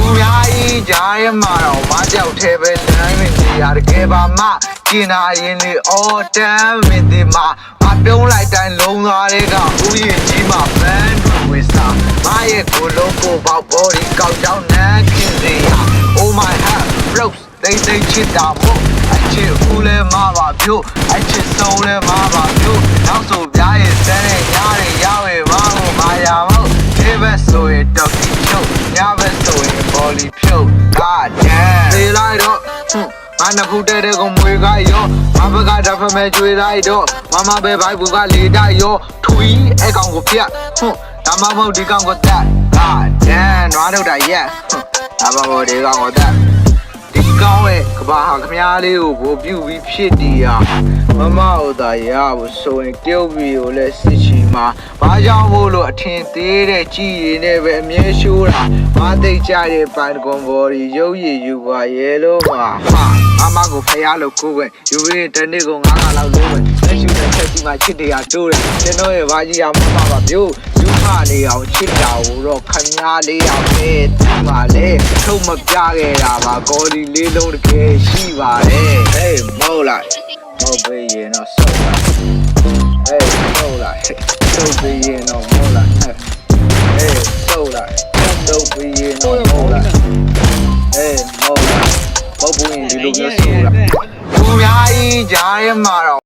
Ui jaya maro majau tebe lami ni arke ba ma kina yini o damn mindi ma ma pyong lai tai long twa de ka uyi ji ma fan wi sa ma ye ko logo ba body kaw jaw nan kin si ya oh my heart rose they chit da mo ai chit u le ma ba pyo ai chit sou le ma ba pyo naw so pya ye san ne nya de ya we ma ho ma ya mo tebe so ye doki chou nya be so ye body pyo god damn they like do Mana pute de ko mwe ka yo ma ba ka da me chwe lai do mama be bai bu ka le da yo thui ai kaung ko phat da ma mo di kaung ko tat god damn နွားထုတ်တာ yes ဒါပါဘောဒီကောင်ကိုtatဒီကောင်ရဲ့ကဘာဟာခမားလေးကိုဘိုးပြူပြီးဖြစ်တီးရမမဥသာရဘူးဆိုရင်တယောက်ပြီးကိုလည်းစစ်ချီမှာဘာကြောင့်မို့လို့အထင်သေးတဲ့ကြည်ရည်နဲ့ပဲအမြဲရှိုးတာမသိကြတဲ့ပန်ကွန်ဘော်ဒီရုပ်ရည်ယူပါရဲလို့ပါဟာမမကိုဖျားလို့ကိုယ်ပဲယူရင်းတနေ့ကို9ခါလောက်လို့ပဲလက်ရှိတဲ့ချက်ကြီးမှာချစ်တရားတိုးတယ်ကျွန်တော်ရဲ့ဘာကြီးရမမပါမျိုးယူမနေအောင်ချစ်တာကိုတော့ခမားလေးအောင်ပဲဒီမှာလေထုတ်မပြခဲ့တာပါကော်ဒီလေးလုံးတကယ်ရှိပါတယ်ဟေးမောလိုက်မောပေးရင်တော့ဆောက်လိုက်ဟေးမောလိုက်ဆောက်ပေးရင်တော့မောလိုက်ဟေးဆောက်လိုက်ဆောက်ပေးရင်တော့မောလိုက်ဟေးမောလိုက်မောပေးရင်ဒီလိုမျိုးဆောက်လိုက်သူများကြီးကြားရမှာတော့